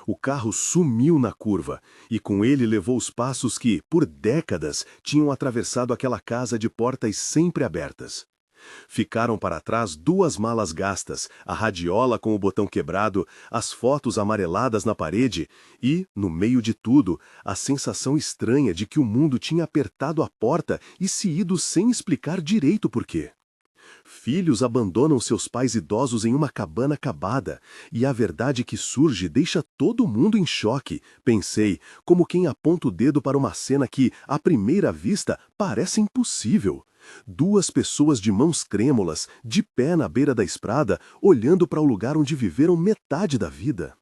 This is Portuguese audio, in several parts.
O carro sumiu na curva, e com ele levou os passos que, por décadas, tinham atravessado aquela casa de portas sempre abertas. Ficaram para trás 2 malas gastas, a radiola com o botão quebrado, as fotos amareladas na parede e, no meio de tudo, a sensação estranha de que o mundo tinha apertado a porta e se ido sem explicar direito por quê. Filhos abandonam seus pais idosos em uma cabana acabada, e a verdade que surge deixa todo mundo em choque, pensei, como quem aponta o dedo para uma cena que, à primeira vista, parece impossível. 2 pessoas de mãos trêmulas, de pé na beira da estrada, olhando para o lugar onde viveram metade da vida.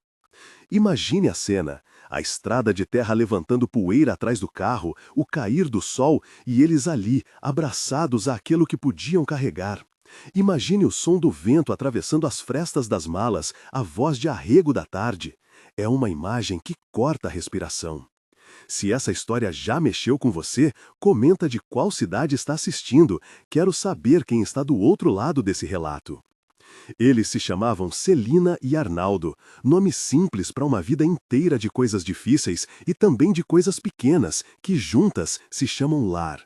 Imagine a cena, a estrada de terra levantando poeira atrás do carro, o cair do sol e eles ali, abraçados àquilo que podiam carregar. Imagine o som do vento atravessando as frestas das malas, a voz de arrego da tarde. É uma imagem que corta a respiração. Se essa história já mexeu com você, comenta de qual cidade está assistindo. Quero saber quem está do outro lado desse relato. Eles se chamavam Celina e Arnaldo, nomes simples para uma vida inteira de coisas difíceis e também de coisas pequenas, que juntas se chamam lar.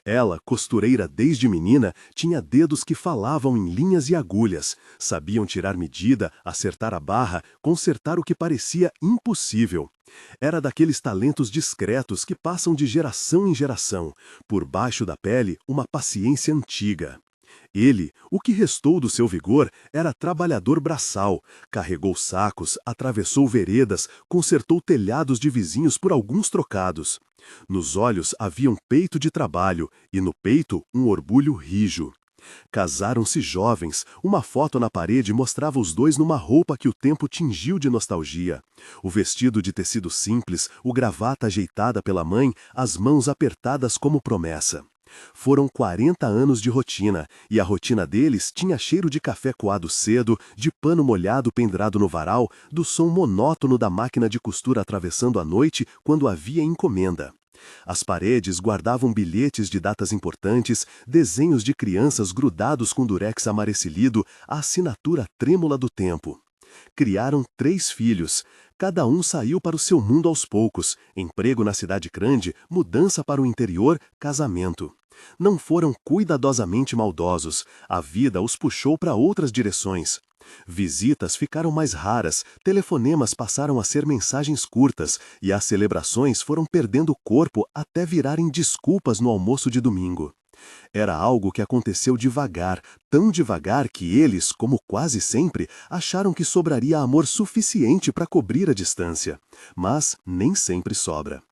Ela, costureira desde menina, tinha dedos que falavam em linhas e agulhas, sabiam tirar medida, acertar a barra, consertar o que parecia impossível. Era daqueles talentos discretos que passam de geração em geração, por baixo da pele uma paciência antiga. Ele, o que restou do seu vigor, era trabalhador braçal, carregou sacos, atravessou veredas, consertou telhados de vizinhos por alguns trocados. Nos olhos havia um peito de trabalho e no peito um orgulho rijo. Casaram-se jovens, uma foto na parede mostrava os dois numa roupa que o tempo tingiu de nostalgia. O vestido de tecido simples, o gravata ajeitada pela mãe, as mãos apertadas como promessa. Foram 40 anos de rotina, e a rotina deles tinha cheiro de café coado cedo, de pano molhado pendurado no varal, do som monótono da máquina de costura atravessando a noite quando havia encomenda. As paredes guardavam bilhetes de datas importantes, desenhos de crianças grudados com durex amarecilido, a assinatura trêmula do tempo. Criaram 3 filhos. Cada um saiu para o seu mundo aos poucos, emprego na cidade grande, mudança para o interior, casamento. Não foram cuidadosamente maldosos, a vida os puxou para outras direções. Visitas ficaram mais raras, telefonemas passaram a ser mensagens curtas e as celebrações foram perdendo corpo até virarem desculpas no almoço de domingo. Era algo que aconteceu devagar, tão devagar que eles, como quase sempre, acharam que sobraria amor suficiente para cobrir a distância. Mas nem sempre sobra.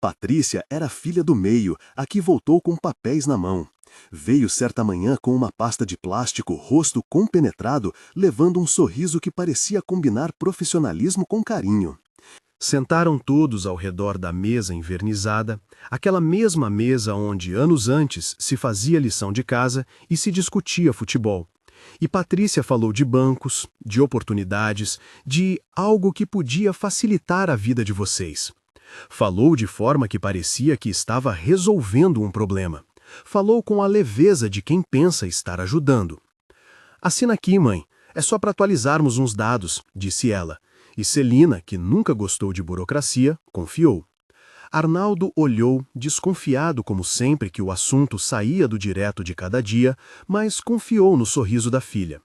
Patrícia era filha do meio, a que voltou com papéis na mão. Veio certa manhã com uma pasta de plástico, rosto compenetrado, levando um sorriso que parecia combinar profissionalismo com carinho. Sentaram todos ao redor da mesa envernizada, aquela mesma mesa onde, anos antes, se fazia lição de casa e se discutia futebol. E Patrícia falou de bancos, de oportunidades, de algo que podia facilitar a vida de vocês. Falou de forma que parecia que estava resolvendo um problema. Falou com a leveza de quem pensa estar ajudando. Assina aqui, mãe. É só para atualizarmos uns dados, disse ela. E Celina, que nunca gostou de burocracia, confiou. Arnaldo olhou, desconfiado como sempre que o assunto saía do direto de cada dia, mas confiou no sorriso da filha.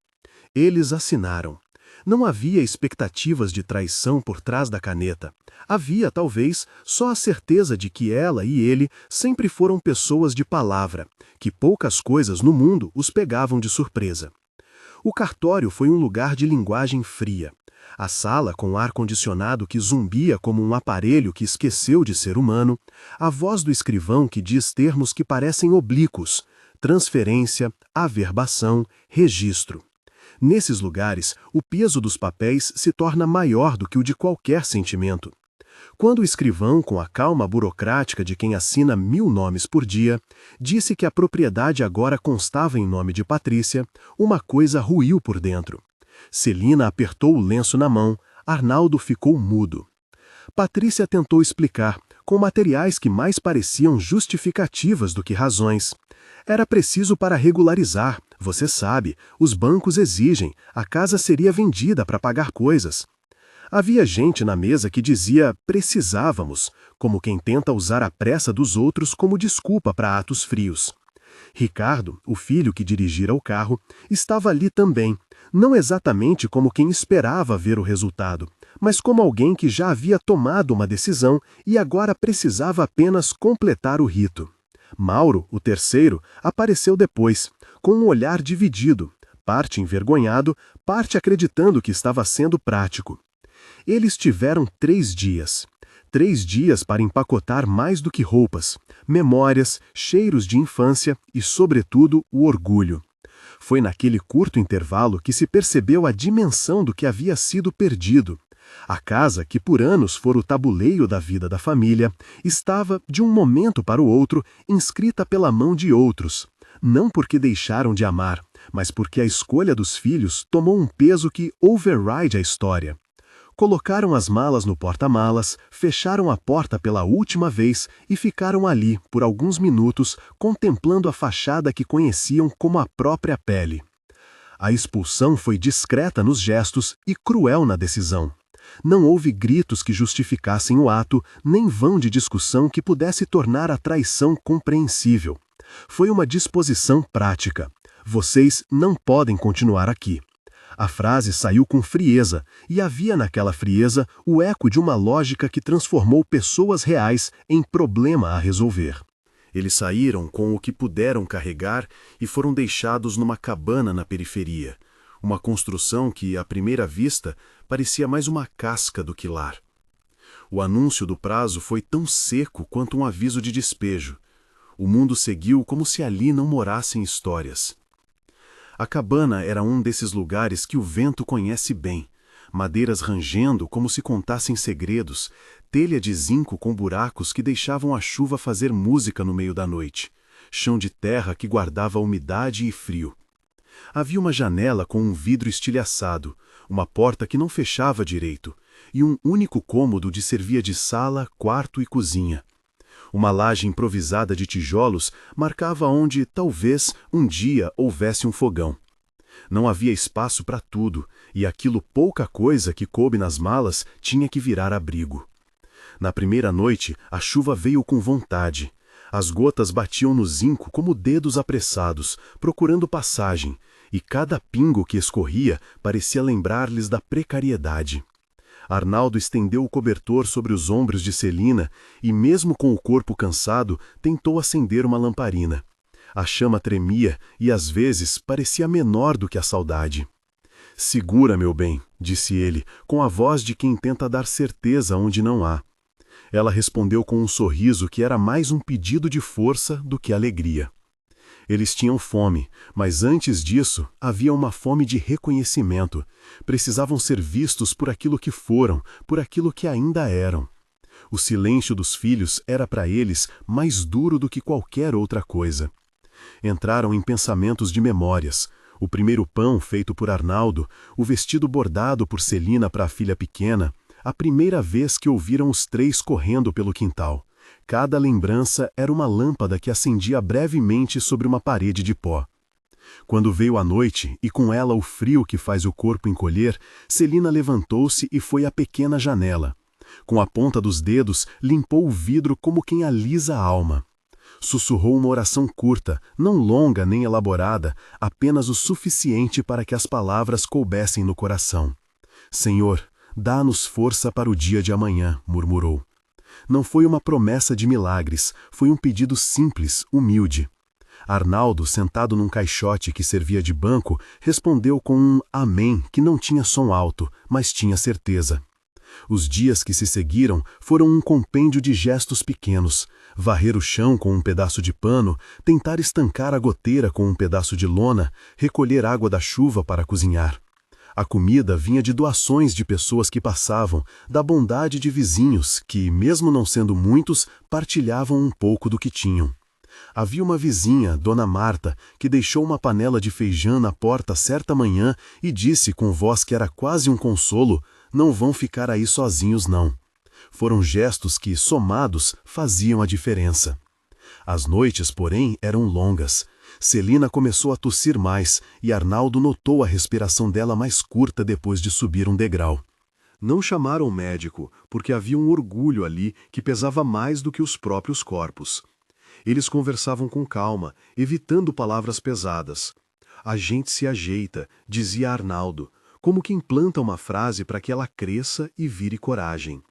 Eles assinaram. Não havia expectativas de traição por trás da caneta. Havia, talvez, só a certeza de que ela e ele sempre foram pessoas de palavra, que poucas coisas no mundo os pegavam de surpresa. O cartório foi um lugar de linguagem fria. A sala com ar-condicionado que zumbia como um aparelho que esqueceu de ser humano, a voz do escrivão que diz termos que parecem oblíquos, transferência, averbação, registro. Nesses lugares, o peso dos papéis se torna maior do que o de qualquer sentimento. Quando o escrivão, com a calma burocrática de quem assina 1000 nomes por dia, disse que a propriedade agora constava em nome de Patrícia, uma coisa ruiu por dentro. Celina apertou o lenço na mão, Arnaldo ficou mudo. Patrícia tentou explicar, com materiais que mais pareciam justificativas do que razões. Era preciso para regularizar, você sabe, os bancos exigem, a casa seria vendida para pagar coisas. Havia gente na mesa que dizia precisávamos, como quem tenta usar a pressa dos outros como desculpa para atos frios. Ricardo, o filho que dirigira o carro, estava ali também, não exatamente como quem esperava ver o resultado, mas como alguém que já havia tomado uma decisão e agora precisava apenas completar o rito. Mauro, o terceiro, apareceu depois, com um olhar dividido, parte envergonhado, parte acreditando que estava sendo prático. Eles tiveram 3 dias. 3 dias para empacotar mais do que roupas, memórias, cheiros de infância e, sobretudo, o orgulho. Foi naquele curto intervalo que se percebeu a dimensão do que havia sido perdido. A casa, que por anos fora o tabuleiro da vida da família, estava, de um momento para o outro, inscrita pela mão de outros. Não porque deixaram de amar, mas porque a escolha dos filhos tomou um peso que override a história. Colocaram as malas no porta-malas, fecharam a porta pela última vez e ficaram ali, por alguns minutos, contemplando a fachada que conheciam como a própria pele. A expulsão foi discreta nos gestos e cruel na decisão. Não houve gritos que justificassem o ato, nem vão de discussão que pudesse tornar a traição compreensível. Foi uma disposição prática. Vocês não podem continuar aqui. A frase saiu com frieza, e havia naquela frieza o eco de uma lógica que transformou pessoas reais em problema a resolver. Eles saíram com o que puderam carregar e foram deixados numa cabana na periferia, uma construção que, à primeira vista, parecia mais uma casca do que lar. O anúncio do prazo foi tão seco quanto um aviso de despejo. O mundo seguiu como se ali não morassem histórias. A cabana era um desses lugares que o vento conhece bem, madeiras rangendo como se contassem segredos, telha de zinco com buracos que deixavam a chuva fazer música no meio da noite, chão de terra que guardava umidade e frio. Havia uma janela com um vidro estilhaçado, uma porta que não fechava direito, e um único cômodo de servia de sala, quarto e cozinha. Uma laje improvisada de tijolos marcava onde, talvez, um dia houvesse um fogão. Não havia espaço para tudo, e aquilo pouca coisa que coube nas malas tinha que virar abrigo. Na primeira noite, a chuva veio com vontade. As gotas batiam no zinco como dedos apressados, procurando passagem, e cada pingo que escorria parecia lembrar-lhes da precariedade. Arnaldo estendeu o cobertor sobre os ombros de Celina e, mesmo com o corpo cansado, tentou acender uma lamparina. A chama tremia e, às vezes, parecia menor do que a saudade. "Segura, meu bem", disse ele, com a voz de quem tenta dar certeza onde não há. Ela respondeu com um sorriso que era mais um pedido de força do que alegria. Eles tinham fome, mas antes disso havia uma fome de reconhecimento. Precisavam ser vistos por aquilo que foram, por aquilo que ainda eram. O silêncio dos filhos era para eles mais duro do que qualquer outra coisa. Entraram em pensamentos de memórias. O primeiro pão feito por Arnaldo, o vestido bordado por Celina para a filha pequena, a primeira vez que ouviram os 3 correndo pelo quintal. Cada lembrança era uma lâmpada que acendia brevemente sobre uma parede de pó. Quando veio a noite, e com ela o frio que faz o corpo encolher, Celina levantou-se e foi à pequena janela. Com a ponta dos dedos, limpou o vidro como quem alisa a alma. Sussurrou uma oração curta, não longa nem elaborada, apenas o suficiente para que as palavras coubessem no coração. "Senhor, dá-nos força para o dia de amanhã", murmurou. Não foi uma promessa de milagres, foi um pedido simples, humilde. Arnaldo, sentado num caixote que servia de banco, respondeu com um amém que não tinha som alto, mas tinha certeza. Os dias que se seguiram foram um compêndio de gestos pequenos: varrer o chão com um pedaço de pano, tentar estancar a goteira com um pedaço de lona, recolher água da chuva para cozinhar. A comida vinha de doações de pessoas que passavam, da bondade de vizinhos que, mesmo não sendo muitos, partilhavam um pouco do que tinham. Havia uma vizinha, Dona Marta, que deixou uma panela de feijão na porta certa manhã e disse com voz que era quase um consolo: "Não vão ficar aí sozinhos, não." Foram gestos que, somados, faziam a diferença. As noites, porém, eram longas. Celina começou a tossir mais e Arnaldo notou a respiração dela mais curta depois de subir um degrau. Não chamaram o médico, porque havia um orgulho ali que pesava mais do que os próprios corpos. Eles conversavam com calma, evitando palavras pesadas. A gente se ajeita, dizia Arnaldo, como quem planta uma frase para que ela cresça e vire coragem.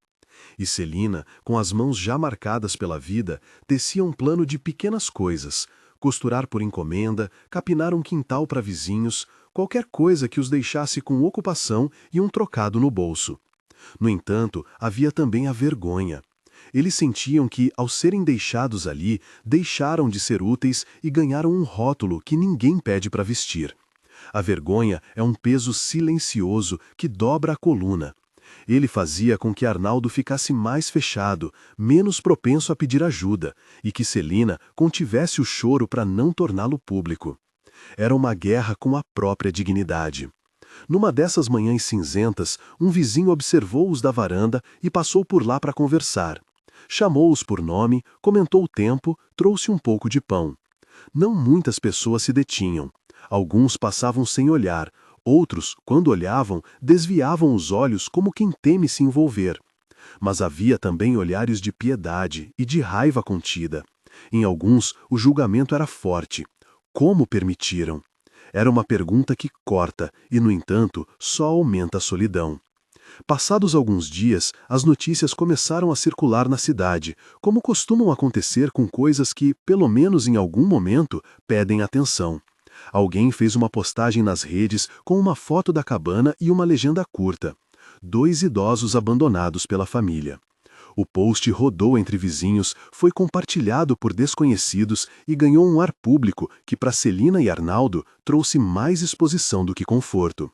E Celina, com as mãos já marcadas pela vida, tecia um plano de pequenas coisas, costurar por encomenda, capinar um quintal para vizinhos, qualquer coisa que os deixasse com ocupação e um trocado no bolso. No entanto, havia também a vergonha. Eles sentiam que, ao serem deixados ali, deixaram de ser úteis e ganharam um rótulo que ninguém pede para vestir. A vergonha é um peso silencioso que dobra a coluna. Ele fazia com que Arnaldo ficasse mais fechado, menos propenso a pedir ajuda, e que Celina contivesse o choro para não torná-lo público. Era uma guerra com a própria dignidade. Numa dessas manhãs cinzentas, um vizinho observou-os da varanda e passou por lá para conversar. Chamou-os por nome, comentou o tempo, trouxe um pouco de pão. Não muitas pessoas se detinham. Alguns passavam sem olhar, outros, quando olhavam, desviavam os olhos como quem teme se envolver. Mas havia também olhares de piedade e de raiva contida. Em alguns, o julgamento era forte. Como permitiram? Era uma pergunta que corta e, no entanto, só aumenta a solidão. Passados alguns dias, as notícias começaram a circular na cidade, como costumam acontecer com coisas que, pelo menos em algum momento, pedem atenção. Alguém fez uma postagem nas redes com uma foto da cabana e uma legenda curta: 2 idosos abandonados pela família. O post rodou entre vizinhos, foi compartilhado por desconhecidos e ganhou um ar público que, para Celina e Arnaldo, trouxe mais exposição do que conforto.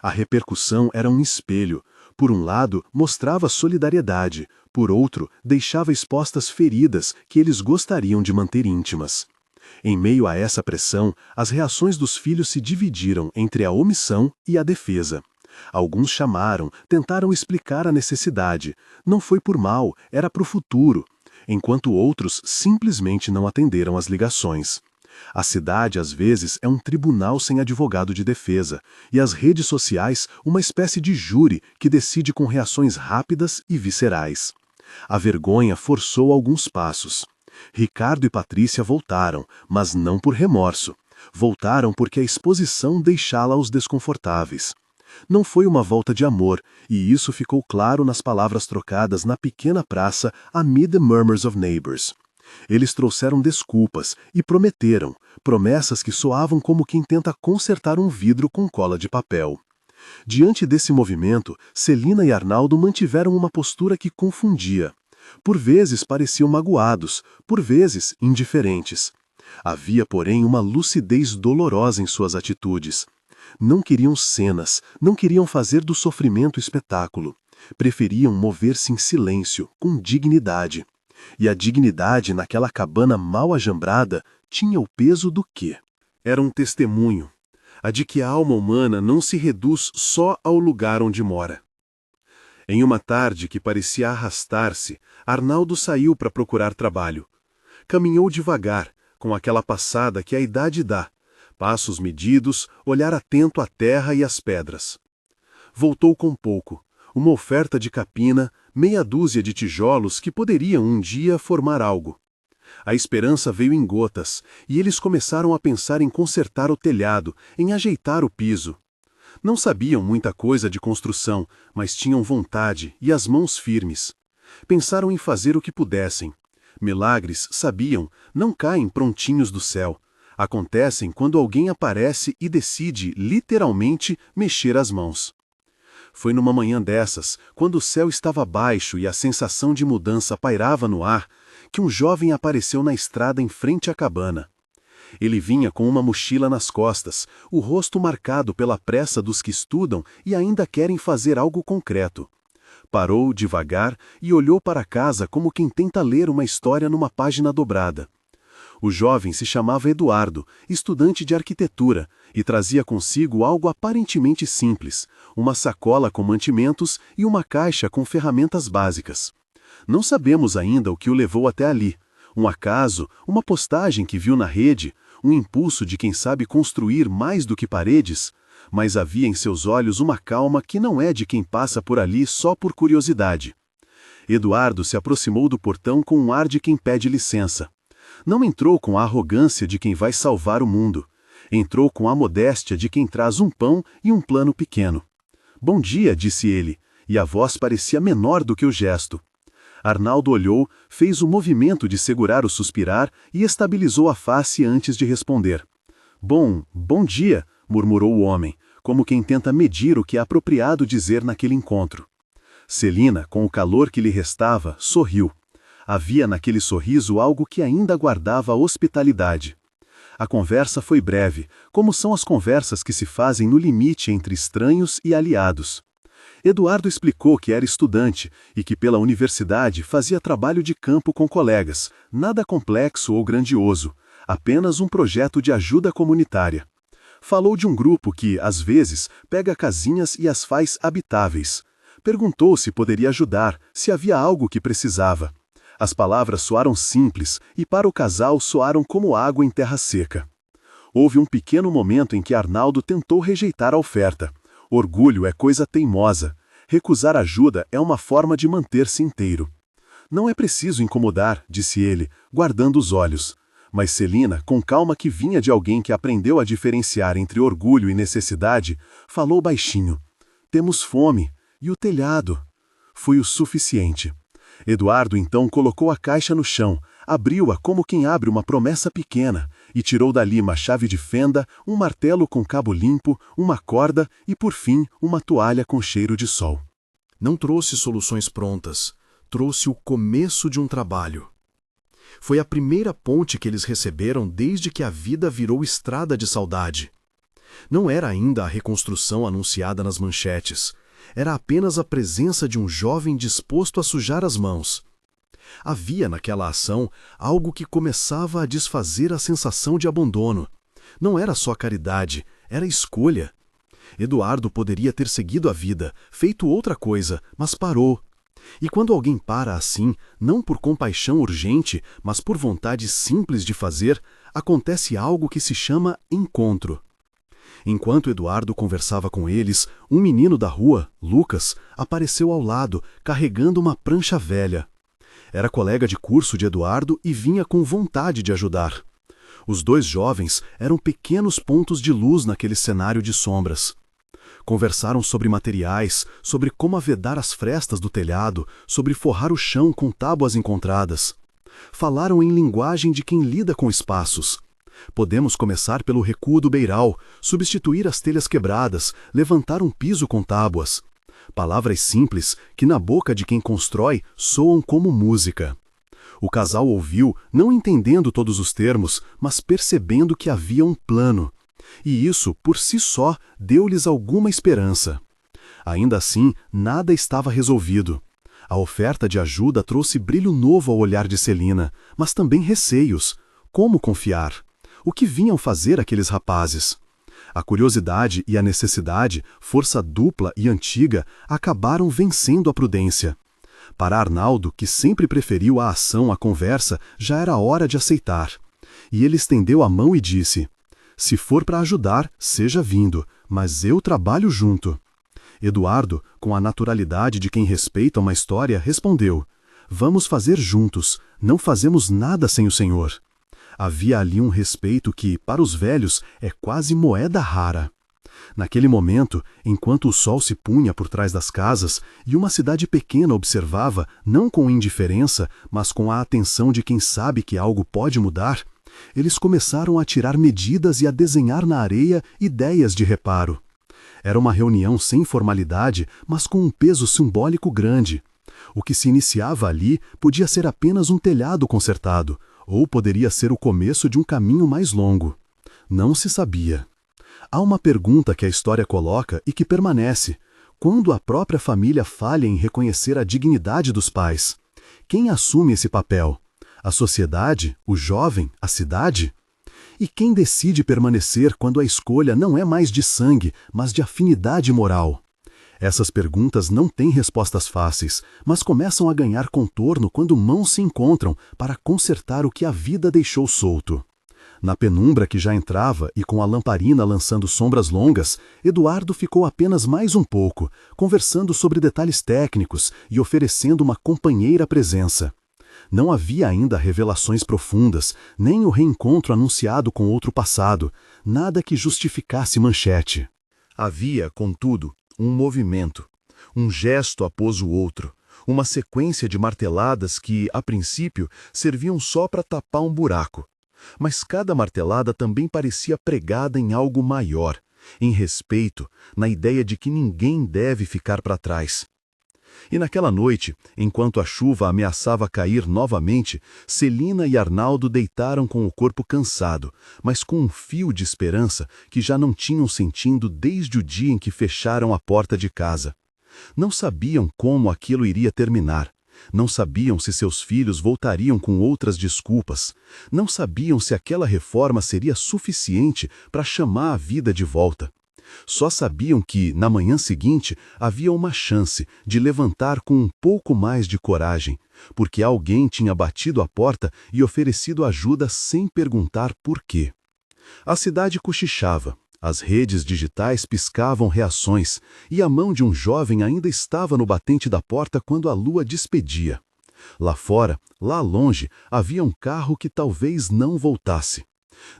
A repercussão era um espelho. Por um lado, mostrava solidariedade, por outro, deixava expostas feridas que eles gostariam de manter íntimas. Em meio a essa pressão, as reações dos filhos se dividiram entre a omissão e a defesa. Alguns chamaram, tentaram explicar a necessidade. Não foi por mal, era para o futuro. Enquanto outros simplesmente não atenderam às ligações. A cidade, às vezes, é um tribunal sem advogado de defesa, e as redes sociais uma espécie de júri que decide com reações rápidas e viscerais. A vergonha forçou alguns passos. Ricardo e Patrícia voltaram, mas não por remorso. Voltaram porque a exposição deixá-la-os desconfortáveis. Não foi uma volta de amor, e isso ficou claro nas palavras trocadas na pequena praça amid the murmurs of neighbors. Eles trouxeram desculpas e prometeram, promessas que soavam como quem tenta consertar um vidro com cola de papel. Diante desse movimento, Celina e Arnaldo mantiveram uma postura que confundia. Por vezes pareciam magoados, por vezes indiferentes. Havia, porém, uma lucidez dolorosa em suas atitudes. Não queriam cenas, não queriam fazer do sofrimento espetáculo. Preferiam mover-se em silêncio, com dignidade. E a dignidade naquela cabana mal ajambrada tinha o peso do quê? Era um testemunho, a de que a alma humana não se reduz só ao lugar onde mora. Em uma tarde que parecia arrastar-se, Arnaldo saiu para procurar trabalho. Caminhou devagar, com aquela passada que a idade dá, passos medidos, olhar atento à terra e às pedras. Voltou com pouco, uma oferta de capina, meia dúzia de tijolos que poderiam um dia formar algo. A esperança veio em gotas, e eles começaram a pensar em consertar o telhado, em ajeitar o piso. Não sabiam muita coisa de construção, mas tinham vontade e as mãos firmes. Pensaram em fazer o que pudessem. Milagres, sabiam, não caem prontinhos do céu. Acontecem quando alguém aparece e decide, literalmente, mexer as mãos. Foi numa manhã dessas, quando o céu estava baixo e a sensação de mudança pairava no ar, que um jovem apareceu na estrada em frente à cabana. Ele vinha com uma mochila nas costas, o rosto marcado pela pressa dos que estudam e ainda querem fazer algo concreto. Parou devagar e olhou para a casa como quem tenta ler uma história numa página dobrada. O jovem se chamava Eduardo, estudante de arquitetura, e trazia consigo algo aparentemente simples, uma sacola com mantimentos e uma caixa com ferramentas básicas. Não sabemos ainda o que o levou até ali. Um acaso, uma postagem que viu na rede, um impulso de quem sabe construir mais do que paredes, mas havia em seus olhos uma calma que não é de quem passa por ali só por curiosidade. Eduardo se aproximou do portão com um ar de quem pede licença. Não entrou com a arrogância de quem vai salvar o mundo. Entrou com a modéstia de quem traz um pão e um plano pequeno. "Bom dia", disse ele, e a voz parecia menor do que o gesto. Arnaldo olhou, fez o movimento de segurar o suspirar e estabilizou a face antes de responder. Bom dia", murmurou o homem, como quem tenta medir o que é apropriado dizer naquele encontro. Celina, com o calor que lhe restava, sorriu. Havia naquele sorriso algo que ainda guardava a hospitalidade. A conversa foi breve, como são as conversas que se fazem no limite entre estranhos e aliados. Eduardo explicou que era estudante e que pela universidade fazia trabalho de campo com colegas, nada complexo ou grandioso, apenas um projeto de ajuda comunitária. Falou de um grupo que, às vezes, pega casinhas e as faz habitáveis. Perguntou se poderia ajudar, se havia algo que precisava. As palavras soaram simples e para o casal soaram como água em terra seca. Houve um pequeno momento em que Arnaldo tentou rejeitar a oferta. Orgulho é coisa teimosa. Recusar ajuda é uma forma de manter-se inteiro. "Não é preciso incomodar", disse ele, guardando os olhos. Mas Celina, com calma que vinha de alguém que aprendeu a diferenciar entre orgulho e necessidade, falou baixinho. "Temos fome. E o telhado?" Foi o suficiente. Eduardo então colocou a caixa no chão, abriu-a como quem abre uma promessa pequena e tirou dali uma chave de fenda, um martelo com cabo limpo, uma corda e, por fim, uma toalha com cheiro de sol. Não trouxe soluções prontas, trouxe o começo de um trabalho. Foi a primeira ponte que eles receberam desde que a vida virou estrada de saudade. Não era ainda a reconstrução anunciada nas manchetes. Era apenas a presença de um jovem disposto a sujar as mãos. Havia naquela ação algo que começava a desfazer a sensação de abandono. Não era só caridade, era escolha. Eduardo poderia ter seguido a vida, feito outra coisa, mas parou. E quando alguém para assim, não por compaixão urgente, mas por vontade simples de fazer, acontece algo que se chama encontro. Enquanto Eduardo conversava com eles, um menino da rua, Lucas, apareceu ao lado, carregando uma prancha velha. Era colega de curso de Eduardo e vinha com vontade de ajudar. Os dois jovens eram pequenos pontos de luz naquele cenário de sombras. Conversaram sobre materiais, sobre como avedar as frestas do telhado, sobre forrar o chão com tábuas encontradas. Falaram em linguagem de quem lida com espaços. Podemos começar pelo recuo do beiral, substituir as telhas quebradas, levantar um piso com tábuas. Palavras simples que na boca de quem constrói soam como música. O casal ouviu, não entendendo todos os termos, mas percebendo que havia um plano. E isso, por si só, deu-lhes alguma esperança. Ainda assim, nada estava resolvido. A oferta de ajuda trouxe brilho novo ao olhar de Celina, mas também receios. Como confiar? O que vinham fazer aqueles rapazes? A curiosidade e a necessidade, força dupla e antiga, acabaram vencendo a prudência. Para Arnaldo, que sempre preferiu a ação à conversa, já era hora de aceitar. E ele estendeu a mão e disse: "Se for para ajudar, seja vindo, mas eu trabalho junto." Eduardo, com a naturalidade de quem respeita uma história, respondeu: "Vamos fazer juntos, não fazemos nada sem o Senhor." Havia ali um respeito que, para os velhos, é quase moeda rara. Naquele momento, enquanto o sol se punha por trás das casas e uma cidade pequena observava, não com indiferença, mas com a atenção de quem sabe que algo pode mudar, eles começaram a tirar medidas e a desenhar na areia ideias de reparo. Era uma reunião sem formalidade, mas com um peso simbólico grande. O que se iniciava ali podia ser apenas um telhado consertado, ou poderia ser o começo de um caminho mais longo. Não se sabia. Há uma pergunta que a história coloca e que permanece. Quando a própria família falha em reconhecer a dignidade dos pais, quem assume esse papel? A sociedade? O jovem? A cidade? E quem decide permanecer quando a escolha não é mais de sangue, mas de afinidade moral? Essas perguntas não têm respostas fáceis, mas começam a ganhar contorno quando mãos se encontram para consertar o que a vida deixou solto. Na penumbra que já entrava e com a lamparina lançando sombras longas, Eduardo ficou apenas mais um pouco, conversando sobre detalhes técnicos e oferecendo uma companheira presença. Não havia ainda revelações profundas, nem o reencontro anunciado com outro passado, nada que justificasse manchete. Havia, contudo, um movimento, um gesto após o outro, uma sequência de marteladas que, a princípio, serviam só para tapar um buraco. Mas cada martelada também parecia pregada em algo maior, em respeito, na ideia de que ninguém deve ficar para trás. E naquela noite, enquanto a chuva ameaçava cair novamente, Celina e Arnaldo deitaram com o corpo cansado, mas com um fio de esperança que já não tinham sentido desde o dia em que fecharam a porta de casa. Não sabiam como aquilo iria terminar. Não sabiam se seus filhos voltariam com outras desculpas. Não sabiam se aquela reforma seria suficiente para chamar a vida de volta. Só sabiam que, na manhã seguinte, havia uma chance de levantar com um pouco mais de coragem, porque alguém tinha batido a porta e oferecido ajuda sem perguntar por quê. A cidade cochichava, as redes digitais piscavam reações, e a mão de um jovem ainda estava no batente da porta quando a lua despedia. Lá fora, lá longe, havia um carro que talvez não voltasse.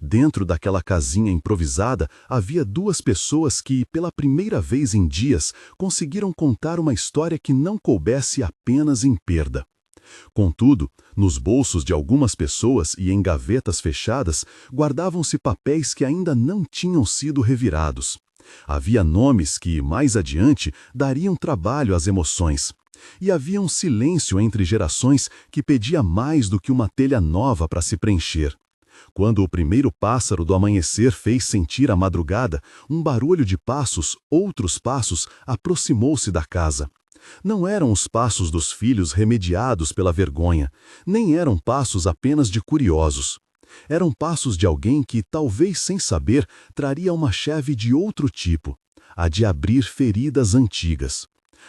Dentro daquela casinha improvisada, havia duas pessoas que, pela primeira vez em dias, conseguiram contar uma história que não coubesse apenas em perda. Contudo, nos bolsos de algumas pessoas e em gavetas fechadas, guardavam-se papéis que ainda não tinham sido revirados. Havia nomes que, mais adiante, dariam trabalho às emoções. E havia um silêncio entre gerações que pedia mais do que uma telha nova para se preencher. Quando o primeiro pássaro do amanhecer fez sentir a madrugada, um barulho de passos, outros passos, aproximou-se da casa. Não eram os passos dos filhos remediados pela vergonha, nem eram passos apenas de curiosos. Eram passos de alguém que, talvez sem saber, traria uma chave de outro tipo, a de abrir feridas antigas.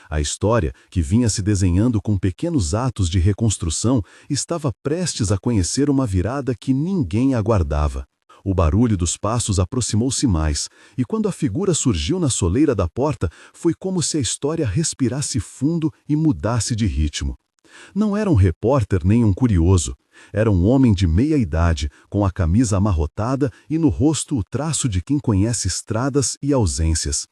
A história, que vinha se desenhando com pequenos atos de reconstrução, estava prestes a conhecer uma virada que ninguém aguardava. O barulho dos passos aproximou-se mais, e quando a figura surgiu na soleira da porta, foi como se a história respirasse fundo e mudasse de ritmo. Não era um repórter nem um curioso. Era um homem de meia idade, com a camisa amarrotada e no rosto o traço de quem conhece estradas e ausências.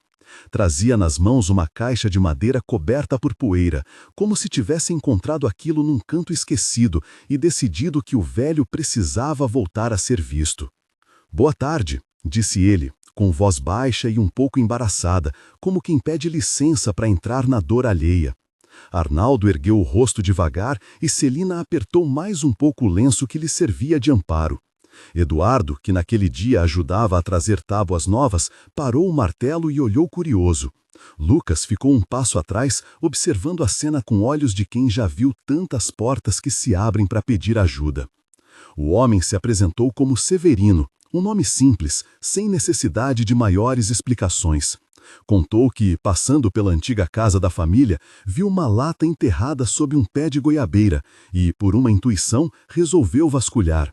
Trazia nas mãos uma caixa de madeira coberta por poeira, como se tivesse encontrado aquilo num canto esquecido e decidido que o velho precisava voltar a ser visto. «Boa tarde», disse ele, com voz baixa e um pouco embaraçada, como quem pede licença para entrar na dor alheia. Arnaldo ergueu o rosto devagar e Celina apertou mais um pouco o lenço que lhe servia de amparo. Eduardo, que naquele dia ajudava a trazer tábuas novas, parou o martelo e olhou curioso. Lucas ficou um passo atrás, observando a cena com olhos de quem já viu tantas portas que se abrem para pedir ajuda. O homem se apresentou como Severino, um nome simples, sem necessidade de maiores explicações. Contou que, passando pela antiga casa da família, viu uma lata enterrada sob um pé de goiabeira e, por uma intuição, resolveu vasculhar.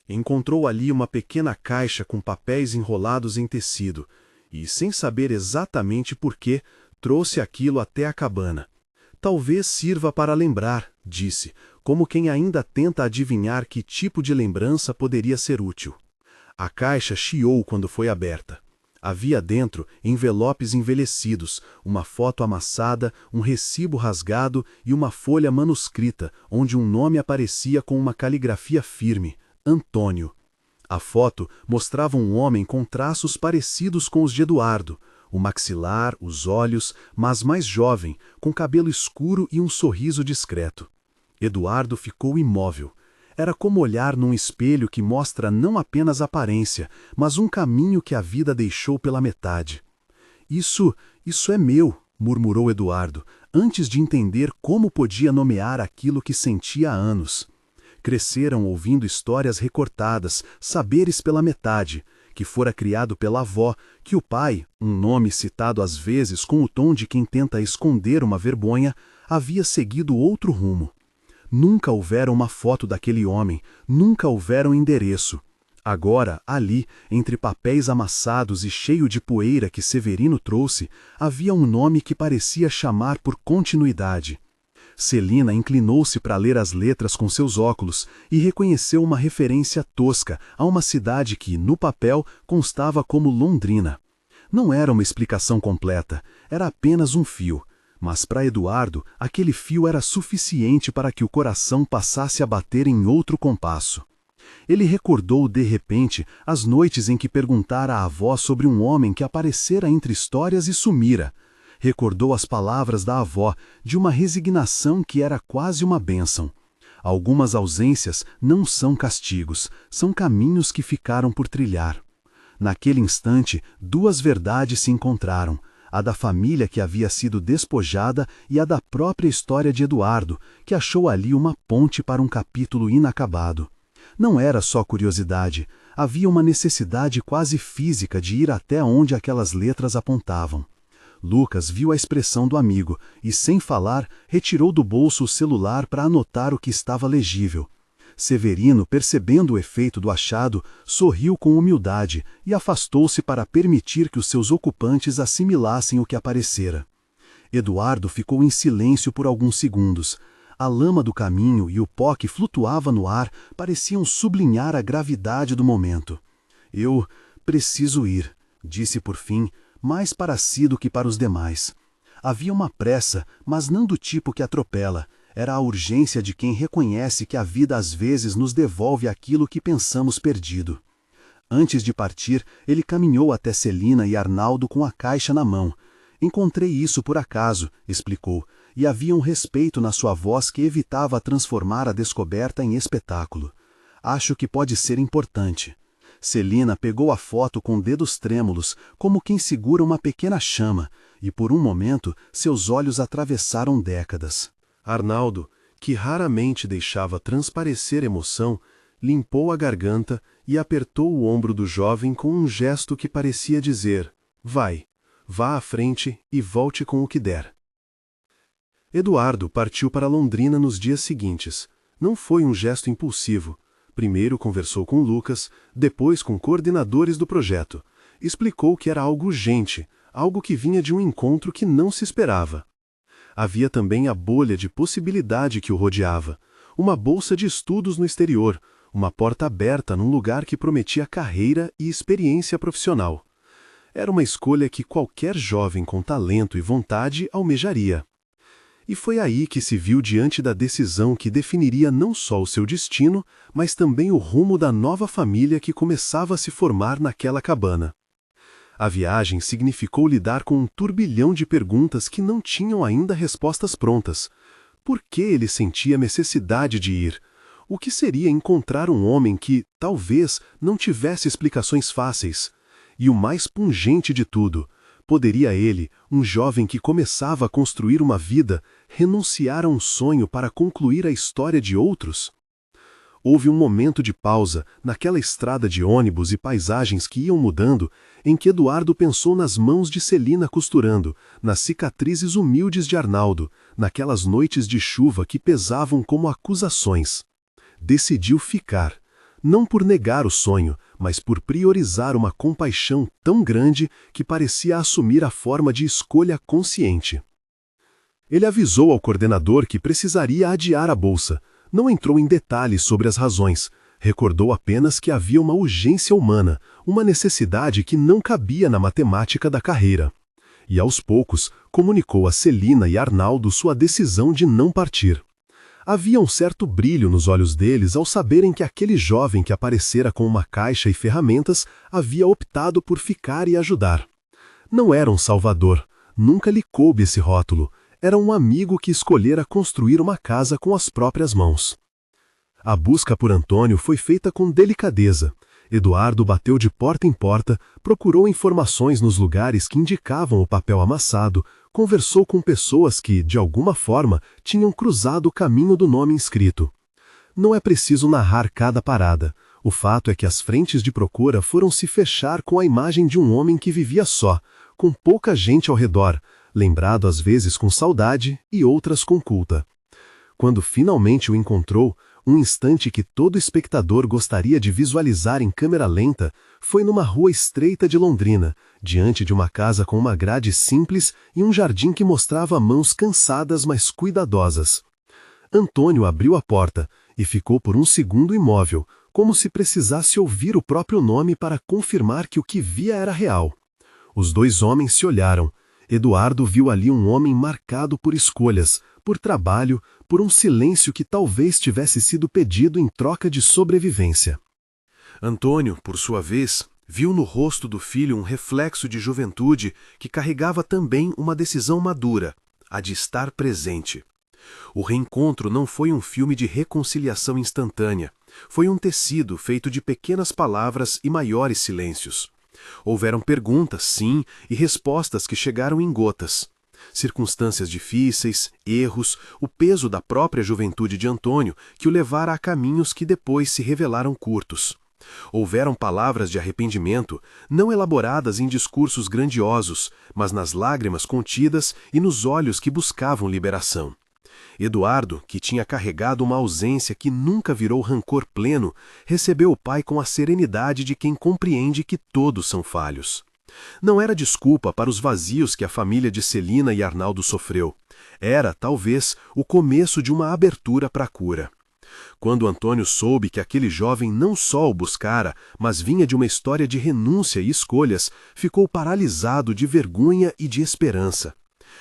Encontrou ali uma pequena caixa com papéis enrolados em tecido e, sem saber exatamente por quê, trouxe aquilo até a cabana. Talvez sirva para lembrar, disse, como quem ainda tenta adivinhar que tipo de lembrança poderia ser útil. A caixa chiou quando foi aberta. Havia dentro envelopes envelhecidos, uma foto amassada, um recibo rasgado e uma folha manuscrita, onde um nome aparecia com uma caligrafia firme: Antônio. A foto mostrava um homem com traços parecidos com os de Eduardo, o maxilar, os olhos, mas mais jovem, com cabelo escuro e um sorriso discreto. Eduardo ficou imóvel. Era como olhar num espelho que mostra não apenas aparência, mas um caminho que a vida deixou pela metade. Isso é meu, murmurou Eduardo, antes de entender como podia nomear aquilo que sentia há anos. Cresceram ouvindo histórias recortadas, saberes pela metade, que fora criado pela avó, que o pai, um nome citado às vezes com o tom de quem tenta esconder uma vergonha, havia seguido outro rumo. Nunca houvera uma foto daquele homem, nunca houvera um endereço. Agora, ali, entre papéis amassados e cheio de poeira que Severino trouxe, havia um nome que parecia chamar por continuidade. Celina inclinou-se para ler as letras com seus óculos e reconheceu uma referência tosca a uma cidade que, no papel, constava como Londrina. Não era uma explicação completa, era apenas um fio. Mas para Eduardo, aquele fio era suficiente para que o coração passasse a bater em outro compasso. Ele recordou de repente as noites em que perguntara à avó sobre um homem que aparecera entre histórias e sumira. Recordou as palavras da avó, de uma resignação que era quase uma bênção. Algumas ausências não são castigos, são caminhos que ficaram por trilhar. Naquele instante, duas verdades se encontraram, a da família que havia sido despojada e a da própria história de Eduardo, que achou ali uma ponte para um capítulo inacabado. Não era só curiosidade, havia uma necessidade quase física de ir até onde aquelas letras apontavam. Lucas viu a expressão do amigo e, sem falar, retirou do bolso o celular para anotar o que estava legível. Severino, percebendo o efeito do achado, sorriu com humildade e afastou-se para permitir que os seus ocupantes assimilassem o que aparecera. Eduardo ficou em silêncio por alguns segundos. A lama do caminho e o pó que flutuava no ar pareciam sublinhar a gravidade do momento. Eu preciso ir, disse por fim, mais para si do que para os demais. Havia uma pressa, mas não do tipo que atropela. Era a urgência de quem reconhece que a vida às vezes nos devolve aquilo que pensamos perdido. Antes de partir, ele caminhou até Celina e Arnaldo com a caixa na mão. Encontrei isso por acaso, explicou, e havia um respeito na sua voz que evitava transformar a descoberta em espetáculo. Acho que pode ser importante. Celina pegou a foto com dedos trêmulos, como quem segura uma pequena chama, e por um momento seus olhos atravessaram décadas. Arnaldo, que raramente deixava transparecer emoção, limpou a garganta e apertou o ombro do jovem com um gesto que parecia dizer: vai, vá à frente e volte com o que der. Eduardo partiu para Londrina nos dias seguintes. Não foi um gesto impulsivo. Primeiro conversou com Lucas, depois com coordenadores do projeto. Explicou que era algo urgente, algo que vinha de um encontro que não se esperava. Havia também a bolha de possibilidade que o rodeava, uma bolsa de estudos no exterior, uma porta aberta num lugar que prometia carreira e experiência profissional. Era uma escolha que qualquer jovem com talento e vontade almejaria. E foi aí que se viu diante da decisão que definiria não só o seu destino, mas também o rumo da nova família que começava a se formar naquela cabana. A viagem significou lidar com um turbilhão de perguntas que não tinham ainda respostas prontas. Por que ele sentia necessidade de ir? O que seria encontrar um homem que, talvez, não tivesse explicações fáceis? E o mais pungente de tudo, poderia ele, um jovem que começava a construir uma vida, renunciar a um sonho para concluir a história de outros? Houve um momento de pausa, naquela estrada de ônibus e paisagens que iam mudando, em que Eduardo pensou nas mãos de Celina costurando, nas cicatrizes humildes de Arnaldo, naquelas noites de chuva que pesavam como acusações. Decidiu ficar, não por negar o sonho, mas por priorizar uma compaixão tão grande que parecia assumir a forma de escolha consciente. Ele avisou ao coordenador que precisaria adiar a bolsa. Não entrou em detalhes sobre as razões, recordou apenas que havia uma urgência humana, uma necessidade que não cabia na matemática da carreira. E aos poucos, comunicou a Celina e Arnaldo sua decisão de não partir. Havia um certo brilho nos olhos deles ao saberem que aquele jovem que aparecera com uma caixa e ferramentas havia optado por ficar e ajudar. Não era um salvador, nunca lhe coube esse rótulo. Era um amigo que escolhera construir uma casa com as próprias mãos. A busca por Antônio foi feita com delicadeza. Eduardo bateu de porta em porta, procurou informações nos lugares que indicavam o papel amassado, conversou com pessoas que, de alguma forma, tinham cruzado o caminho do nome inscrito. Não é preciso narrar cada parada. O fato é que as frentes de procura foram se fechar com a imagem de um homem que vivia só, com pouca gente ao redor, lembrado às vezes com saudade e outras com culpa. Quando finalmente o encontrou, Um instante que todo espectador gostaria de visualizar em câmera lenta foi numa rua estreita de Londrina, diante de uma casa com uma grade simples e um jardim que mostrava mãos cansadas mas cuidadosas. Antônio abriu a porta e ficou por um segundo imóvel, como se precisasse ouvir o próprio nome para confirmar que o que via era real. Os dois homens se olharam. Eduardo viu ali um homem marcado por escolhas, por trabalho, por um silêncio que talvez tivesse sido pedido em troca de sobrevivência. Antônio, por sua vez, viu no rosto do filho um reflexo de juventude que carregava também uma decisão madura, a de estar presente. O reencontro não foi um filme de reconciliação instantânea, foi um tecido feito de pequenas palavras e maiores silêncios. Houveram perguntas, sim, e respostas que chegaram em gotas. Circunstâncias difíceis, erros, o peso da própria juventude de Antônio que o levara a caminhos que depois se revelaram curtos. Houveram palavras de arrependimento, não elaboradas em discursos grandiosos, mas nas lágrimas contidas e nos olhos que buscavam liberação. Eduardo, que tinha carregado uma ausência que nunca virou rancor pleno, recebeu o pai com a serenidade de quem compreende que todos são falhos. Não era desculpa para os vazios que a família de Celina e Arnaldo sofreu. Era, talvez, o começo de uma abertura para a cura. Quando Antônio soube que aquele jovem não só o buscara, mas vinha de uma história de renúncia e escolhas, ficou paralisado de vergonha e de esperança.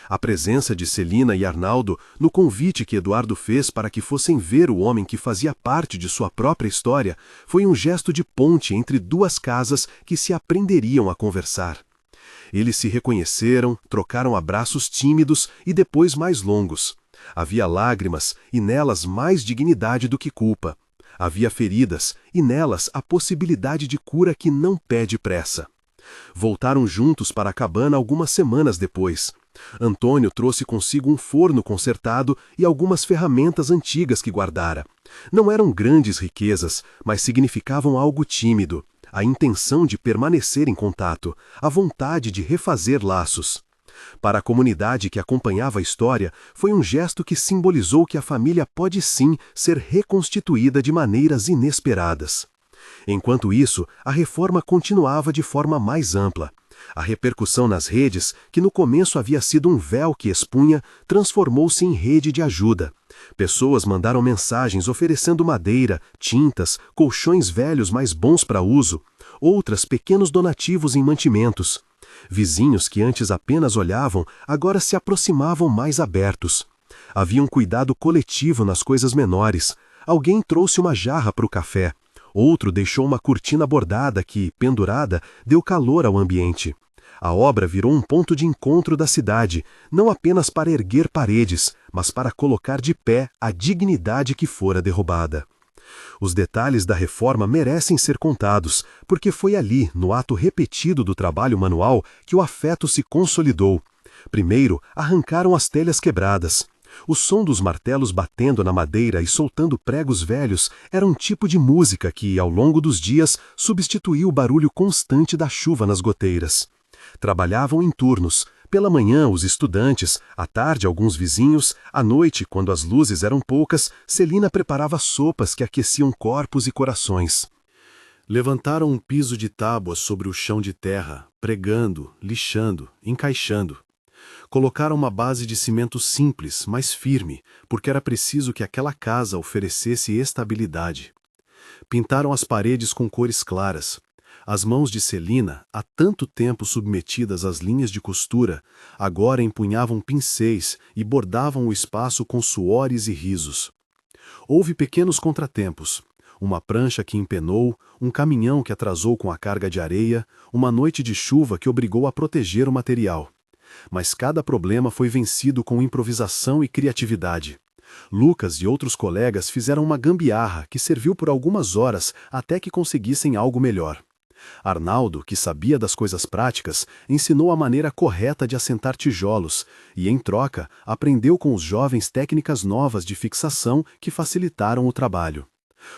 A presença de Celina e Arnaldo, no convite que Eduardo fez para que fossem ver o homem que fazia parte de sua própria história, foi um gesto de ponte entre duas casas que se aprenderiam a conversar. Eles se reconheceram, trocaram abraços tímidos e depois mais longos. Havia lágrimas e nelas mais dignidade do que culpa. Havia feridas e nelas a possibilidade de cura que não pede pressa. Voltaram juntos para a cabana algumas semanas depois. Antônio trouxe consigo um forno consertado e algumas ferramentas antigas que guardara. Não eram grandes riquezas, mas significavam algo tímido, a intenção de permanecer em contato, a vontade de refazer laços. Para a comunidade que acompanhava a história, foi um gesto que simbolizou que a família pode sim ser reconstituída de maneiras inesperadas. Enquanto isso, a reforma continuava de forma mais ampla. A repercussão nas redes, que no começo havia sido um véu que expunha, transformou-se em rede de ajuda. Pessoas mandaram mensagens oferecendo madeira, tintas, colchões velhos mais bons para uso, outras pequenos donativos em mantimentos. Vizinhos que antes apenas olhavam, agora se aproximavam mais abertos. Havia um cuidado coletivo nas coisas menores. Alguém trouxe uma jarra para o café. Outro deixou uma cortina bordada que, pendurada, deu calor ao ambiente. A obra virou um ponto de encontro da cidade, não apenas para erguer paredes, mas para colocar de pé a dignidade que fora derrubada. Os detalhes da reforma merecem ser contados, porque foi ali, no ato repetido do trabalho manual, que o afeto se consolidou. Primeiro, arrancaram as telhas quebradas. O som dos martelos batendo na madeira e soltando pregos velhos era um tipo de música que, ao longo dos dias, substituiu o barulho constante da chuva nas goteiras. Trabalhavam em turnos. Pela manhã, os estudantes, à tarde, alguns vizinhos, à noite, quando as luzes eram poucas, Celina preparava sopas que aqueciam corpos e corações. Levantaram um piso de tábuas sobre o chão de terra, pregando, lixando, encaixando. Colocaram uma base de cimento simples, mas firme, porque era preciso que aquela casa oferecesse estabilidade. Pintaram as paredes com cores claras. As mãos de Celina, há tanto tempo submetidas às linhas de costura, agora empunhavam pincéis e bordavam o espaço com suores e risos. Houve pequenos contratempos. Uma prancha que empenou, um caminhão que atrasou com a carga de areia, uma noite de chuva que obrigou a proteger o material. Mas cada problema foi vencido com improvisação e criatividade. Lucas e outros colegas fizeram uma gambiarra que serviu por algumas horas até que conseguissem algo melhor. Arnaldo, que sabia das coisas práticas, ensinou a maneira correta de assentar tijolos e, em troca, aprendeu com os jovens técnicas novas de fixação que facilitaram o trabalho.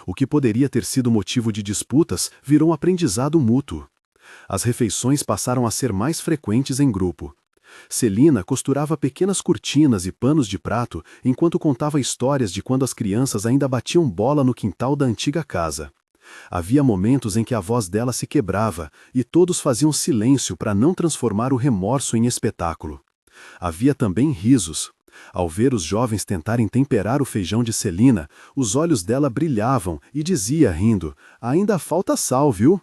O que poderia ter sido motivo de disputas virou um aprendizado mútuo. As refeições passaram a ser mais frequentes em grupo. Celina costurava pequenas cortinas e panos de prato enquanto contava histórias de quando as crianças ainda batiam bola no quintal da antiga casa. Havia momentos em que a voz dela se quebrava e todos faziam silêncio para não transformar o remorso em espetáculo. Havia também risos. Ao ver os jovens tentarem temperar o feijão de Celina, os olhos dela brilhavam e dizia, rindo, "Ainda falta sal, viu?"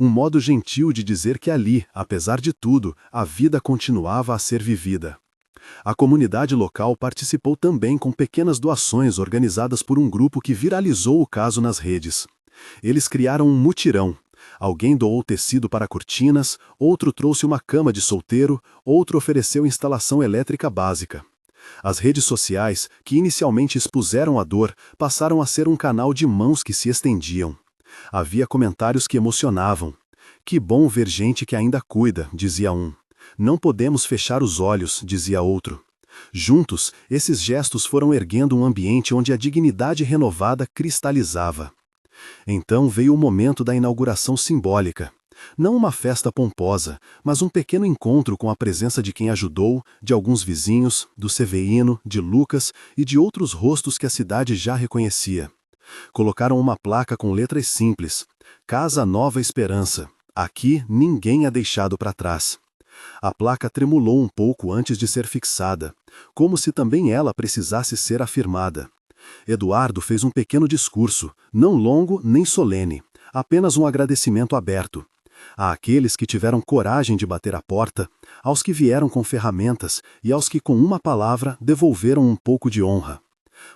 Um modo gentil de dizer que ali, apesar de tudo, a vida continuava a ser vivida. A comunidade local participou também com pequenas doações organizadas por um grupo que viralizou o caso nas redes. Eles criaram um mutirão. Alguém doou tecido para cortinas, outro trouxe uma cama de solteiro, outro ofereceu instalação elétrica básica. As redes sociais, que inicialmente expuseram a dor, passaram a ser um canal de mãos que se estendiam. Havia comentários que emocionavam. "Que bom ver gente que ainda cuida", dizia um. "Não podemos fechar os olhos", dizia outro. Juntos, esses gestos foram erguendo um ambiente onde a dignidade renovada cristalizava. Então veio o momento da inauguração simbólica. Não uma festa pomposa, mas um pequeno encontro com a presença de quem ajudou, de alguns vizinhos, do Severino, de Lucas e de outros rostos que a cidade já reconhecia. Colocaram uma placa com letras simples: "Casa Nova Esperança. Aqui ninguém é deixado para trás." A placa tremulou um pouco antes de ser fixada, como se também ela precisasse ser afirmada. Eduardo fez um pequeno discurso, não longo nem solene, apenas um agradecimento aberto. Àqueles que tiveram coragem de bater a porta, aos que vieram com ferramentas e aos que com uma palavra devolveram um pouco de honra.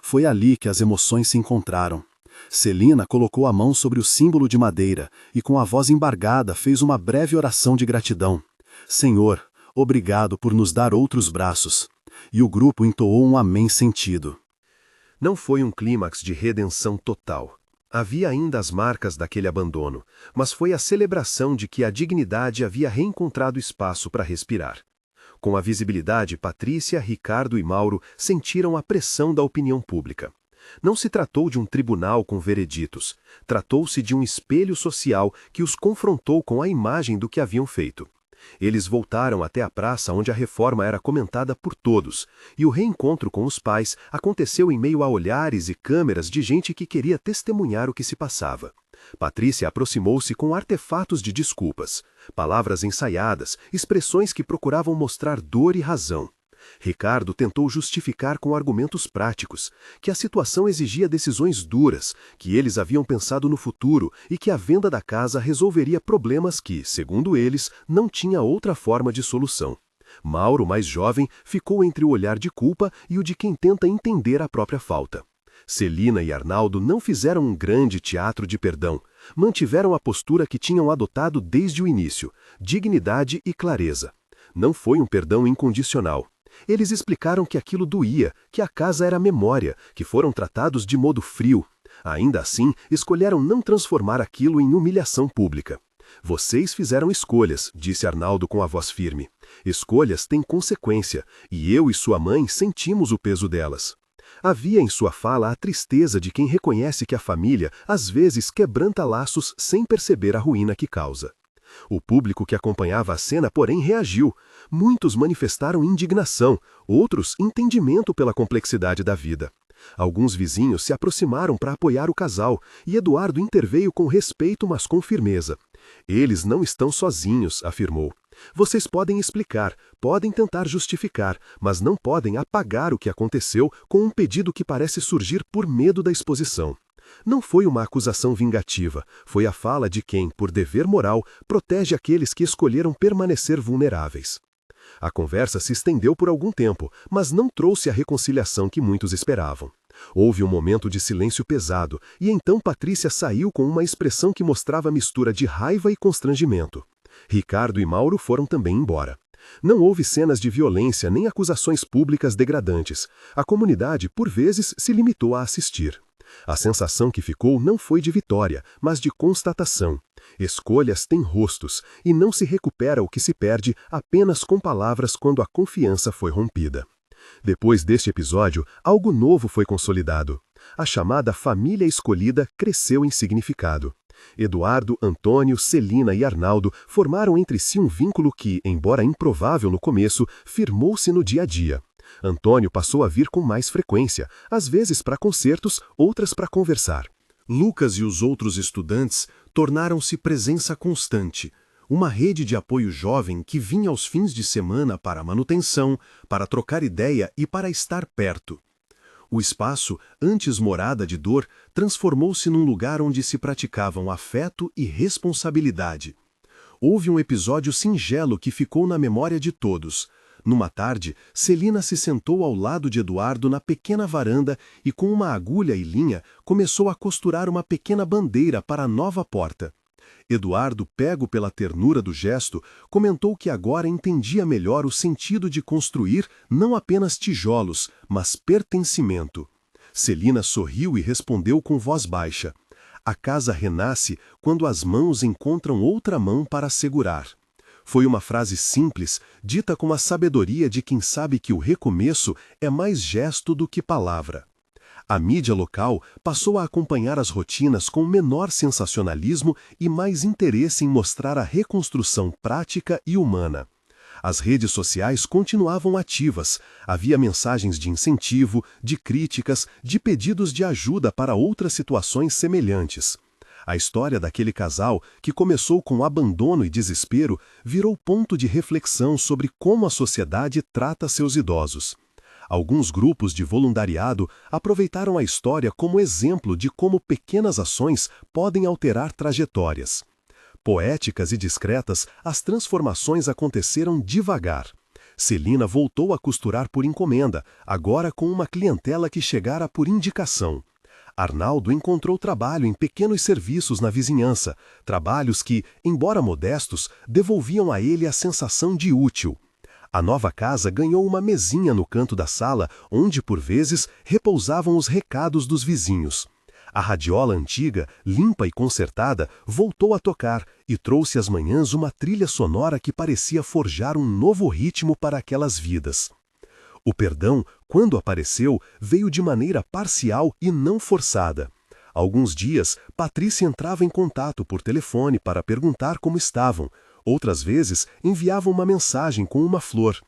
Foi ali que as emoções se encontraram. Celina colocou a mão sobre o símbolo de madeira e com a voz embargada fez uma breve oração de gratidão. "Senhor, obrigado por nos dar outros braços." E o grupo entoou um amém sentido. Não foi um clímax de redenção total. Havia ainda as marcas daquele abandono, mas foi a celebração de que a dignidade havia reencontrado espaço para respirar. Com a visibilidade, Patrícia, Ricardo e Mauro sentiram a pressão da opinião pública. Não se tratou de um tribunal com vereditos, tratou-se de um espelho social que os confrontou com a imagem do que haviam feito. Eles voltaram até a praça onde a reforma era comentada por todos, e o reencontro com os pais aconteceu em meio a olhares e câmeras de gente que queria testemunhar o que se passava. Patrícia aproximou-se com artefatos de desculpas, palavras ensaiadas, expressões que procuravam mostrar dor e razão. Ricardo tentou justificar com argumentos práticos, que a situação exigia decisões duras, que eles haviam pensado no futuro e que a venda da casa resolveria problemas que, segundo eles, não tinha outra forma de solução. Mauro, mais jovem, ficou entre o olhar de culpa e o de quem tenta entender a própria falta. Celina e Arnaldo não fizeram um grande teatro de perdão, mantiveram a postura que tinham adotado desde o início, dignidade e clareza. Não foi um perdão incondicional. Eles explicaram que aquilo doía, que a casa era memória, que foram tratados de modo frio. Ainda assim, escolheram não transformar aquilo em humilhação pública. "Vocês fizeram escolhas", disse Arnaldo com a voz firme. "Escolhas têm consequência, e eu e sua mãe sentimos o peso delas." Havia em sua fala a tristeza de quem reconhece que a família, às vezes, quebranta laços sem perceber a ruína que causa. O público que acompanhava a cena, porém, reagiu. Muitos manifestaram indignação, outros entendimento pela complexidade da vida. Alguns vizinhos se aproximaram para apoiar o casal, e Eduardo interveio com respeito, mas com firmeza. "Eles não estão sozinhos", afirmou. "Vocês podem explicar, podem tentar justificar, mas não podem apagar o que aconteceu com um pedido que parece surgir por medo da exposição." Não foi uma acusação vingativa, foi a fala de quem, por dever moral, protege aqueles que escolheram permanecer vulneráveis. A conversa se estendeu por algum tempo, mas não trouxe a reconciliação que muitos esperavam. Houve um momento de silêncio pesado, e então Patrícia saiu com uma expressão que mostrava a mistura de raiva e constrangimento. Ricardo e Mauro foram também embora. Não houve cenas de violência nem acusações públicas degradantes. A comunidade, por vezes, se limitou a assistir. A sensação que ficou não foi de vitória, mas de constatação. Escolhas têm rostos, e não se recupera o que se perde apenas com palavras quando a confiança foi rompida. Depois deste episódio, algo novo foi consolidado. A chamada família escolhida cresceu em significado. Eduardo, Antônio, Celina e Arnaldo formaram entre si um vínculo que, embora improvável no começo, firmou-se no dia a dia. Antônio passou a vir com mais frequência, às vezes para concertos, outras para conversar. Lucas e os outros estudantes tornaram-se presença constante, uma rede de apoio jovem que vinha aos fins de semana para manutenção, para trocar ideia e para estar perto. O espaço, antes morada de dor, transformou-se num lugar onde se praticavam afeto e responsabilidade. Houve um episódio singelo que ficou na memória de todos. Numa tarde, Celina se sentou ao lado de Eduardo na pequena varanda e, com uma agulha e linha, começou a costurar uma pequena bandeira para a nova porta. Eduardo, pego pela ternura do gesto, comentou que agora entendia melhor o sentido de construir não apenas tijolos, mas pertencimento. Celina sorriu e respondeu com voz baixa: "A casa renasce quando as mãos encontram outra mão para segurar." Foi uma frase simples, dita com a sabedoria de quem sabe que o recomeço é mais gesto do que palavra. A mídia local passou a acompanhar as rotinas com menor sensacionalismo e mais interesse em mostrar a reconstrução prática e humana. As redes sociais continuavam ativas, havia mensagens de incentivo, de críticas, de pedidos de ajuda para outras situações semelhantes. A história daquele casal, que começou com abandono e desespero, virou ponto de reflexão sobre como a sociedade trata seus idosos. Alguns grupos de voluntariado aproveitaram a história como exemplo de como pequenas ações podem alterar trajetórias. Poéticas e discretas, as transformações aconteceram devagar. Celina voltou a costurar por encomenda, agora com uma clientela que chegara por indicação. Arnaldo encontrou trabalho em pequenos serviços na vizinhança, trabalhos que, embora modestos, devolviam a ele a sensação de útil. A nova casa ganhou uma mesinha no canto da sala, onde, por vezes, repousavam os recados dos vizinhos. A radiola antiga, limpa e consertada, voltou a tocar e trouxe às manhãs uma trilha sonora que parecia forjar um novo ritmo para aquelas vidas. O perdão, quando apareceu, veio de maneira parcial e não forçada. Alguns dias, Patrícia entrava em contato por telefone para perguntar como estavam. Outras vezes, enviavam uma mensagem com uma flor.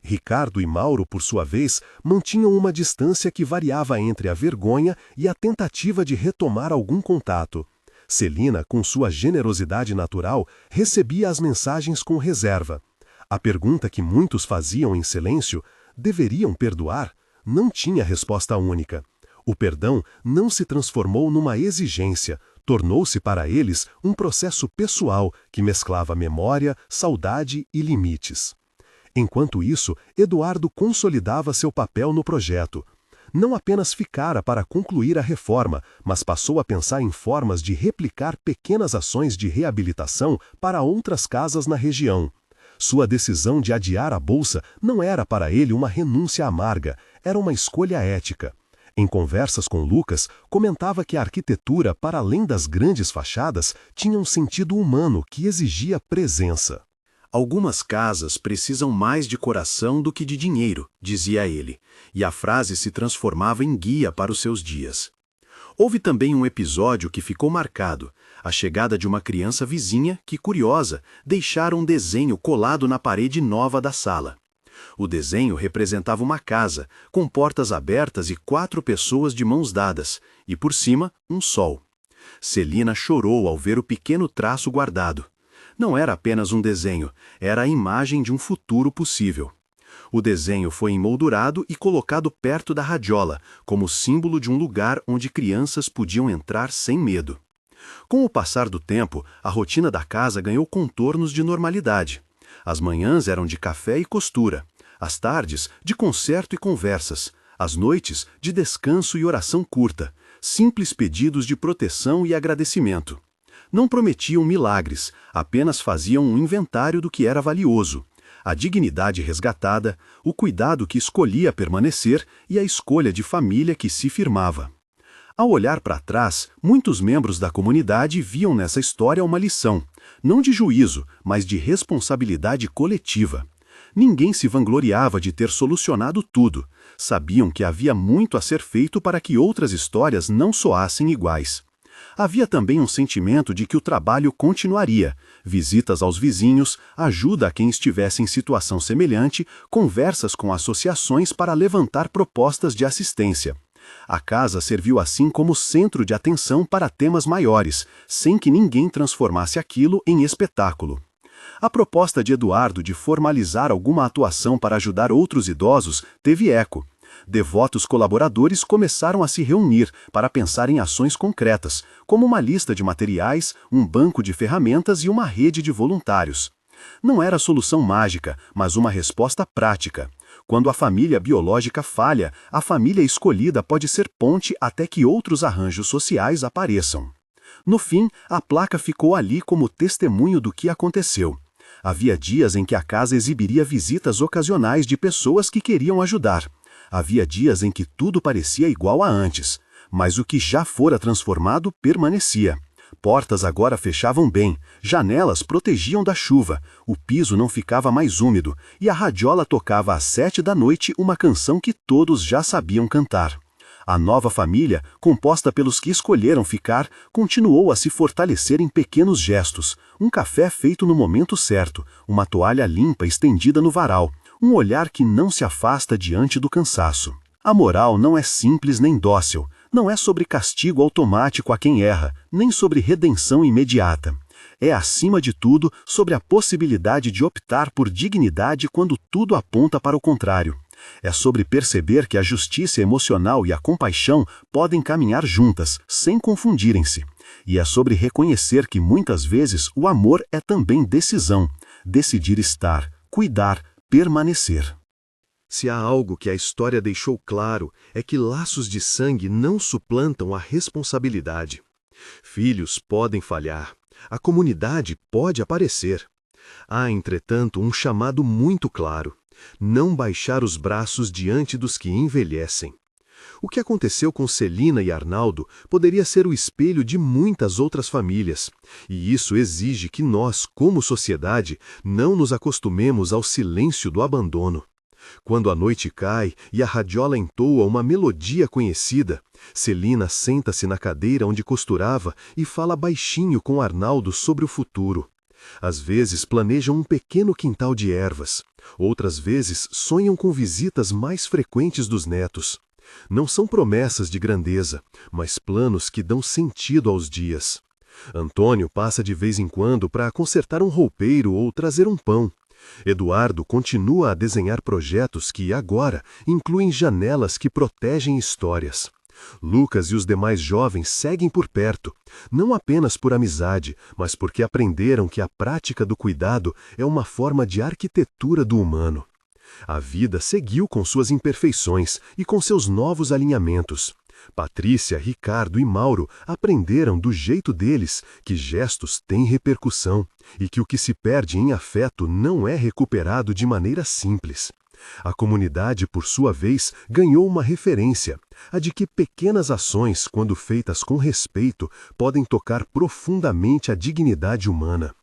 Ricardo e Mauro, por sua vez, mantinham uma distância que variava entre a vergonha e a tentativa de retomar algum contato. Celina, com sua generosidade natural, recebia as mensagens com reserva. A pergunta que muitos faziam em silêncio, deveriam perdoar, não tinha resposta única. O perdão não se transformou numa exigência, tornou-se para eles um processo pessoal que mesclava memória, saudade e limites. Enquanto isso, Eduardo consolidava seu papel no projeto. Não apenas ficara para concluir a reforma, mas passou a pensar em formas de replicar pequenas ações de reabilitação para outras casas na região. Sua decisão de adiar a bolsa não era para ele uma renúncia amarga, era uma escolha ética. Em conversas com Lucas, comentava que a arquitetura, para além das grandes fachadas, tinha um sentido humano que exigia presença. Algumas casas precisam mais de coração do que de dinheiro, dizia ele, e a frase se transformava em guia para os seus dias. Houve também um episódio que ficou marcado, a chegada de uma criança vizinha que, curiosa, deixara um desenho colado na parede nova da sala. O desenho representava uma casa, com portas abertas e 4 pessoas de mãos dadas, e por cima, um sol. Celina chorou ao ver o pequeno traço guardado. Não era apenas um desenho, era a imagem de um futuro possível. O desenho foi emoldurado e colocado perto da radiola, como símbolo de um lugar onde crianças podiam entrar sem medo. Com o passar do tempo, a rotina da casa ganhou contornos de normalidade. As manhãs eram de café e costura, as tardes de concerto e conversas, as noites de descanso e oração curta, simples pedidos de proteção e agradecimento. Não prometiam milagres, apenas faziam um inventário do que era valioso, a dignidade resgatada, o cuidado que escolhia permanecer e a escolha de família que se firmava. Ao olhar para trás, muitos membros da comunidade viam nessa história uma lição, não de juízo, mas de responsabilidade coletiva. Ninguém se vangloriava de ter solucionado tudo. Sabiam que havia muito a ser feito para que outras histórias não soassem iguais. Havia também um sentimento de que o trabalho continuaria, visitas aos vizinhos, ajuda a quem estivesse em situação semelhante, conversas com associações para levantar propostas de assistência. A casa serviu assim como centro de atenção para temas maiores, sem que ninguém transformasse aquilo em espetáculo. A proposta de Eduardo de formalizar alguma atuação para ajudar outros idosos teve eco. Devotos colaboradores começaram a se reunir para pensar em ações concretas, como uma lista de materiais, um banco de ferramentas e uma rede de voluntários. Não era solução mágica, mas uma resposta prática. Quando a família biológica falha, a família escolhida pode ser ponte até que outros arranjos sociais apareçam. No fim, a placa ficou ali como testemunho do que aconteceu. Havia dias em que a casa exibiria visitas ocasionais de pessoas que queriam ajudar. Havia dias em que tudo parecia igual a antes, mas o que já fora transformado permanecia. Portas agora fechavam bem, janelas protegiam da chuva, o piso não ficava mais úmido e a radiola tocava às 7 da noite uma canção que todos já sabiam cantar. A nova família, composta pelos que escolheram ficar, continuou a se fortalecer em pequenos gestos. Um café feito no momento certo, uma toalha limpa estendida no varal, um olhar que não se afasta diante do cansaço. A moral não é simples nem dócil, não é sobre castigo automático a quem erra, nem sobre redenção imediata. É, acima de tudo, sobre a possibilidade de optar por dignidade quando tudo aponta para o contrário. É sobre perceber que a justiça emocional e a compaixão podem caminhar juntas, sem confundirem-se. E é sobre reconhecer que muitas vezes o amor é também decisão, decidir estar, cuidar, permanecer. Se há algo que a história deixou claro, é que laços de sangue não suplantam a responsabilidade. Filhos podem falhar, a comunidade pode aparecer. Há, entretanto, um chamado muito claro: não baixar os braços diante dos que envelhecem. O que aconteceu com Celina e Arnaldo poderia ser o espelho de muitas outras famílias, e isso exige que nós, como sociedade, não nos acostumemos ao silêncio do abandono. Quando a noite cai e a radiola entoa uma melodia conhecida, Celina senta-se na cadeira onde costurava e fala baixinho com Arnaldo sobre o futuro. Às vezes planejam um pequeno quintal de ervas, outras vezes sonham com visitas mais frequentes dos netos. Não são promessas de grandeza, mas planos que dão sentido aos dias. Antônio passa de vez em quando para consertar um roupeiro ou trazer um pão. Eduardo continua a desenhar projetos que, agora, incluem janelas que protegem histórias. Lucas e os demais jovens seguem por perto, não apenas por amizade, mas porque aprenderam que a prática do cuidado é uma forma de arquitetura do humano. A vida seguiu com suas imperfeições e com seus novos alinhamentos. Patrícia, Ricardo e Mauro aprenderam do jeito deles que gestos têm repercussão e que o que se perde em afeto não é recuperado de maneira simples. A comunidade, por sua vez, ganhou uma referência, a de que pequenas ações, quando feitas com respeito, podem tocar profundamente a dignidade humana.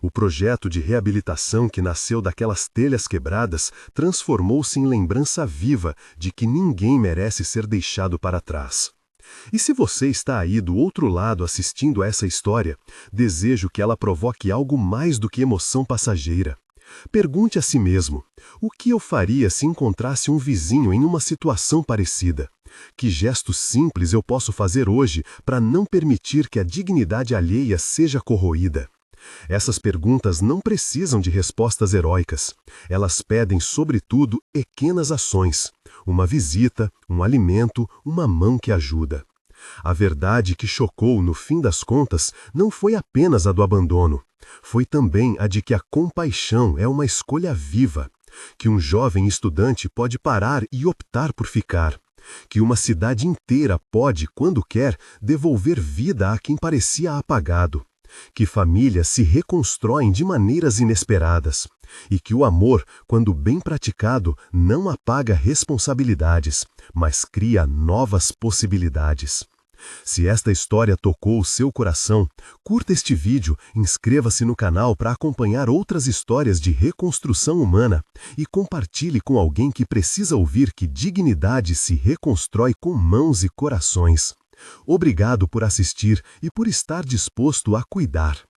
O projeto de reabilitação que nasceu daquelas telhas quebradas transformou-se em lembrança viva de que ninguém merece ser deixado para trás. E se você está aí do outro lado assistindo a essa história, desejo que ela provoque algo mais do que emoção passageira. Pergunte a si mesmo: o que eu faria se encontrasse um vizinho em uma situação parecida? Que gesto simples eu posso fazer hoje para não permitir que a dignidade alheia seja corroída? Essas perguntas não precisam de respostas heróicas. Elas pedem, sobretudo, pequenas ações. Uma visita, um alimento, uma mão que ajuda. A verdade que chocou, no fim das contas, não foi apenas a do abandono. Foi também a de que a compaixão é uma escolha viva. Que um jovem estudante pode parar e optar por ficar. Que uma cidade inteira pode, quando quer, devolver vida a quem parecia apagado. Que famílias se reconstroem de maneiras inesperadas, e que o amor, quando bem praticado, não apaga responsabilidades, mas cria novas possibilidades. Se esta história tocou o seu coração, curta este vídeo, inscreva-se no canal para acompanhar outras histórias de reconstrução humana e compartilhe com alguém que precisa ouvir que dignidade se reconstrói com mãos e corações. Obrigado por assistir e por estar disposto a cuidar.